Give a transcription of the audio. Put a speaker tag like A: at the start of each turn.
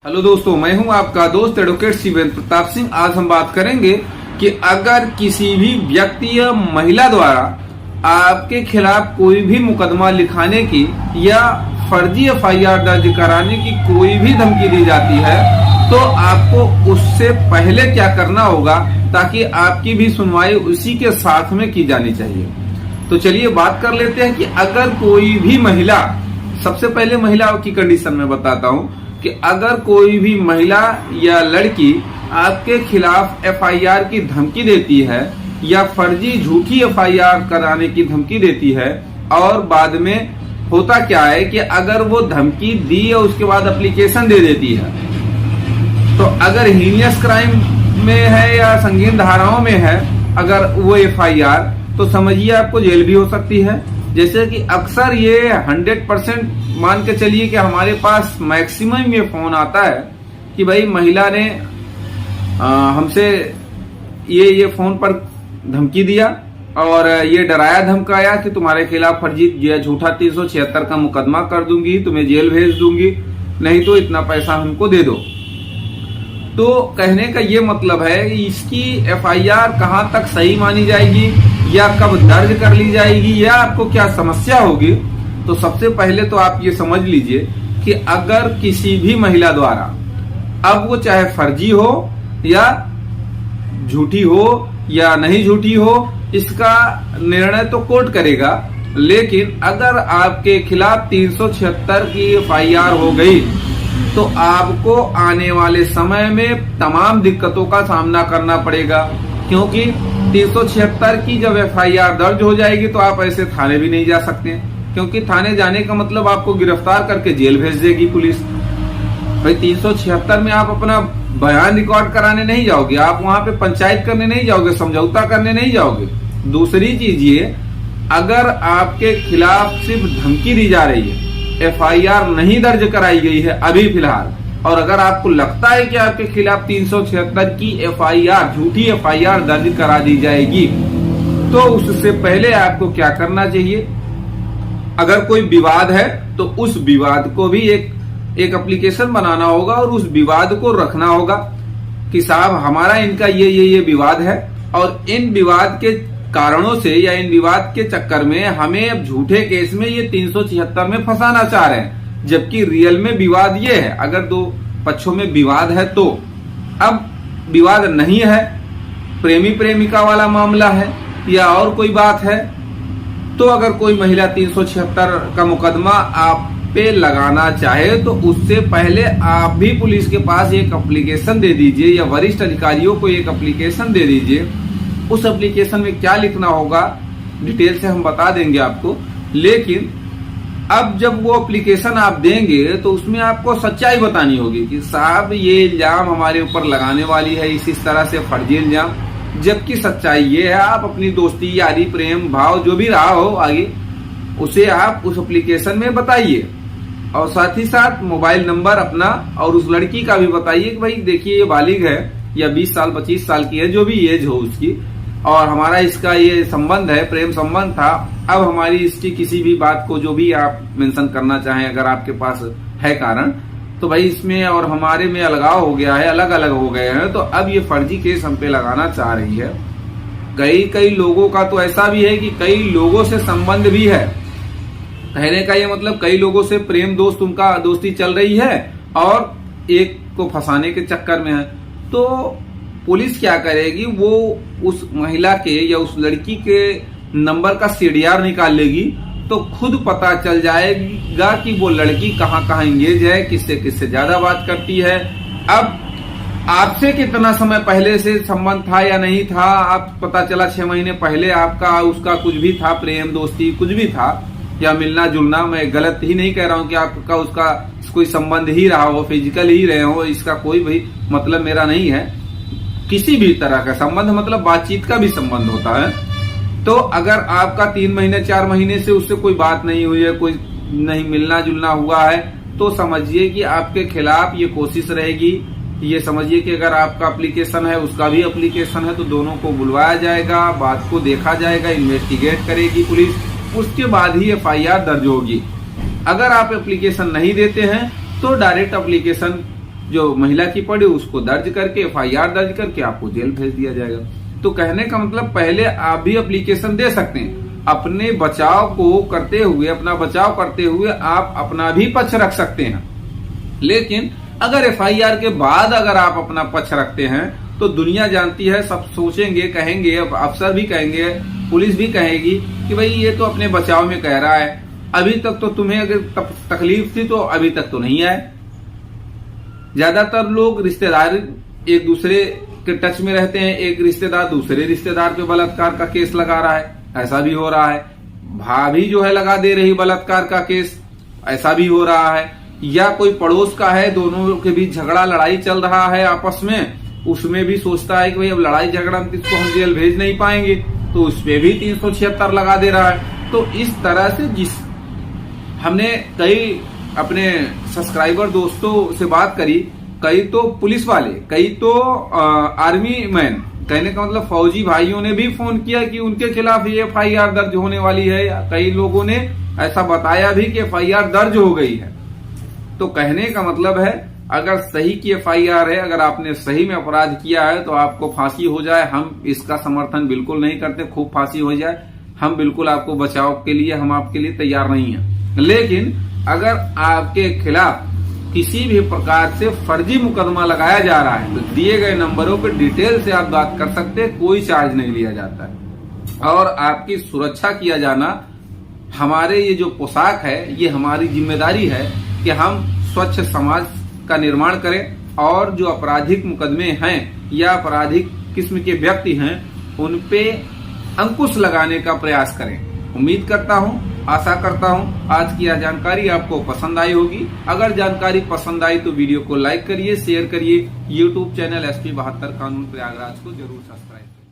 A: Hello दोस्तों, मैं हूं आपका दोस्त एडवोकेट शिवेंद्र प्रताप सिंह। आज हम बात करेंगे कि अगर किसी भी व्यक्ति या महिला द्वारा आपके खिलाफ कोई भी मुकदमा लिखाने की या फर्जी एफआईआर दर्ज कराने की कोई भी धमकी दी जाती है तो आपको उससे पहले क्या करना होगा ताकि आपकी भी सुनवाई उसी के साथ में की जानी चाहिए। तो चलिए बात कर लेते हैं कि अगर कोई भी महिला, सबसे पहले महिलाओं की कंडीशन में बताता हूं कि अगर कोई भी महिला या लड़की आपके खिलाफ एफआईआर की धमकी देती है या फर्जी झूठी एफआईआर कराने की धमकी देती है, और बाद में होता क्या है कि अगर वो धमकी दी और उसके बाद एप्लीकेशन दे देती है, तो अगर हीनियस क्राइम में है या संगीन धाराओं में है अगर वो एफआईआर, तो समझिए आपको जेल भी हो सकती है। जैसे कि अक्सर ये 100% मान के चलिए कि हमारे पास मैक्सिमम ये फोन आता है कि भाई महिला ने हमसे ये फोन पर धमकी दिया और ये डराया धमकाया कि तुम्हारे खिलाफ फर्जी या झूठा 376 का मुकदमा कर दूंगी, तुम्हें जेल भेज दूंगी, नहीं तो इतना पैसा हमको दे दो। तो कहने का ये मतलब है इसकी एफआईआर कहां तक सही मानी जाएगी या कब दर्ज कर ली जाएगी या आपको क्या समस्या होगी। तो सबसे पहले तो आप ये समझ लीजिए कि अगर किसी भी महिला द्वारा, अब वो चाहे फर्जी हो या झूठी हो या नहीं झूठी हो, इसका निर्णय तो कोर्ट करेगा, लेकिन अगर आपके खिलाफ 376 की एफआईआर हो गई तो आपको आने वाले समय में तमाम दिक्कतों का सामना करना पड़ेगा, क्योंकि 376 की जब एफआईआर दर्ज हो जाएगी तो आप ऐसे थाने भी नहीं जा सकते, क्योंकि थाने जाने का मतलब आपको गिरफ्तार करके जेल भेज देगी पुलिस। भाई 376 में आप अपना बयान रिकॉर्ड कराने नहीं जाओगे, आप वहां पे पंचायत करने नहीं जाओगे, समझौता करने नहीं जाओगे। दूसरी चीज ये, अगर आपके खिलाफ सिर्फ धमकी दी जा रही है, एफआईआर नहीं दर्ज कराई गई है अभी फिलहाल, और अगर आपको लगता है कि आपके खिलाफ 376 की एफआईआर, झूठी एफआईआर दर्ज करा दी जाएगी, तो उससे पहले आपको क्या करना चाहिए, अगर कोई विवाद है तो उस विवाद को भी एक एप्लीकेशन बनाना होगा और उस विवाद को रखना होगा कि साहब हमारा इनका ये विवाद है और इन विवाद के कारणों से या इन विवाद के चक्कर में हमें अब झूठे केस में ये 376 में फंसाना चाह रहे हैं, जबकि रियल में विवाद ये है। अगर दो पक्षों में विवाद है तो, अब विवाद नहीं है, प्रेमी प्रेमिका वाला मामला है या और कोई बात है, तो अगर कोई महिला 376 का मुकदमा आप पे लगाना चाहे तो उससे पहले आप भी पुलिस के पास एक एप्लीकेशन दे दीजिए या वरिष्ठ अधिकारियों को एक एप्लीकेशन दे दीजिए। उस एप्लीकेशन में क्या लिखना होगा डिटेल से हम बता देंगे आपको, लेकिन अब जब वो एप्लीकेशन आप देंगे तो उसमें आपको सच्चाई बतानी होगी कि साहब ये इल्जाम हमारे ऊपर लगाने वाली है इस तरह से फर्जी इल्जाम, जबकि सच्चाई ये है आप अपनी दोस्ती यारी प्रेम भाव जो भी रहा हो आगे उसे आप उस एप्लीकेशन में बताइए, और साथ ही साथ मोबाइल नंबर अपना और उस लड़की का भी बताइए कि भाई देखिए ये बालिग है या 20 साल 25 साल की है, जो भी एज हो उसकी, और हमारा इसका ये संबंध है, प्रेम संबंध था, अब हमारी इसकी किसी भी बात को जो भी आप मेंशन करना चाहें अगर आपके पास है कारण, तो भाई इसमें और हमारे में अलगाव हो गया है, अलग अलग हो गए हैं, तो अब ये फर्जी केस हम पे लगाना चाह रही है। कई लोगों का तो ऐसा भी है कि कई लोगों से संबंध भी है, कहने का ये मतलब कई लोगों से प्रेम उनका दोस्ती चल रही है और एक को फंसाने के चक्कर में है। तो पुलिस क्या करेगी, वो उस महिला के या उस लड़की के नंबर का सीडीआर निकाल लेगी, तो खुद पता चल जाएगा कि वो लड़की कहाँ कहाँ इंगेज है, किससे ज्यादा बात करती है, अब आपसे कितना समय पहले से संबंध था या नहीं था। आप पता चला 6 महीने पहले आपका उसका कुछ भी था, प्रेम दोस्ती कुछ भी था या मिलना जुलना, मैं गलत ही नहीं कह रहा हूँ कि आपका उसका कोई संबंध ही रहा हो, फिजिकल ही रहे हो, इसका कोई भी मतलब मेरा नहीं है। किसी भी तरह का संबंध मतलब बातचीत का भी संबंध होता है। तो अगर आपका 3 महीने 4 महीने से उससे कोई बात नहीं हुई है, कोई नहीं मिलना जुलना हुआ है, तो समझिए कि आपके खिलाफ ये कोशिश रहेगी। ये समझिए कि अगर आपका एप्लीकेशन है उसका भी एप्लीकेशन है, तो दोनों को बुलवाया जाएगा, बात को देखा जाएगा, इन्वेस्टिगेट करेगी पुलिस, उसके बाद ही एफआईआर दर्ज होगी। अगर आप एप्लीकेशन नहीं देते हैं तो डायरेक्ट एप्लीकेशन जो महिला की पड़ी उसको दर्ज करके FIR दर्ज करके आपको जेल भेज दिया जाएगा। तो कहने का मतलब पहले आप भी एप्लीकेशन दे सकते हैं। अपने बचाव को करते हुए, अपना बचाव करते हुए आप अपना भी पक्ष रख सकते हैं। लेकिन अगर FIR के बाद अगर आप अपना पक्ष रखते हैं तो दुनिया जानती है, सब सोचेंगे, कहेंगे, अफसर भी कहेंगे, पुलिस भी कहेगी कि भाई ये तो अपने बचाव में कह रहा है, अभी तक तो तुम्हें अगर तकलीफ थी तो अभी तक तो नहीं आए। ज्यादातर लोग रिश्तेदार एक दूसरे के टच में रहते हैं, एक रिश्तेदार दूसरे रिश्तेदार पे बलात्कार का केस लगा रहा है, ऐसा भी हो रहा है। भाभी जो है लगा दे रही बलात्कार का केस, ऐसा भी हो रहा है। या कोई पड़ोस का है, दोनों के बीच झगड़ा लड़ाई चल रहा है आपस में, उसमें भी सोचता है कि भाई अब लड़ाई झगड़ा में इसको हम जेल भेज नहीं पाएंगे, तो उस पे भी 376 लगा दे रहा है। तो इस तरह से हमने कई अपने सब्सक्राइबर दोस्तों से बात करी, कई तो पुलिस वाले, कई तो आर्मी मैन, कहने का मतलब फौजी भाइयों ने भी फोन किया कि उनके खिलाफ ये FIR दर्ज होने वाली है। कई लोगों ने ऐसा बताया भी कि FIR दर्ज हो गई है। तो कहने का मतलब है अगर सही की FIR है, अगर आपने सही में अपराध किया है तो आपको फांसी हो जाए। हम इसका समर्थन बिल्कुल नहीं करते, खूब फांसी हो जाए, हम बिल्कुल आपको बचाव के लिए, हम आपके लिए तैयार नहीं है। लेकिन अगर आपके खिलाफ किसी भी प्रकार से फर्जी मुकदमा लगाया जा रहा है तो दिए गए नंबरों पर डिटेल से आप बात कर सकते हैं, कोई चार्ज नहीं लिया जाता है। और आपकी सुरक्षा किया जाना, हमारे ये जो पोशाक है, ये हमारी जिम्मेदारी है कि हम स्वच्छ समाज का निर्माण करें और जो आपराधिक मुकदमे हैं या आपराधिक किस्म के व्यक्ति हैं उन पे अंकुश लगाने का प्रयास करें। उम्मीद करता हूं, आशा करता हूं आज की यह जानकारी आपको पसंद आई होगी। अगर जानकारी पसंद आई तो वीडियो को लाइक करिए, शेयर करिए। YouTube चैनल SP 72 कानून प्रयागराज को जरूर सब्सक्राइब करिए।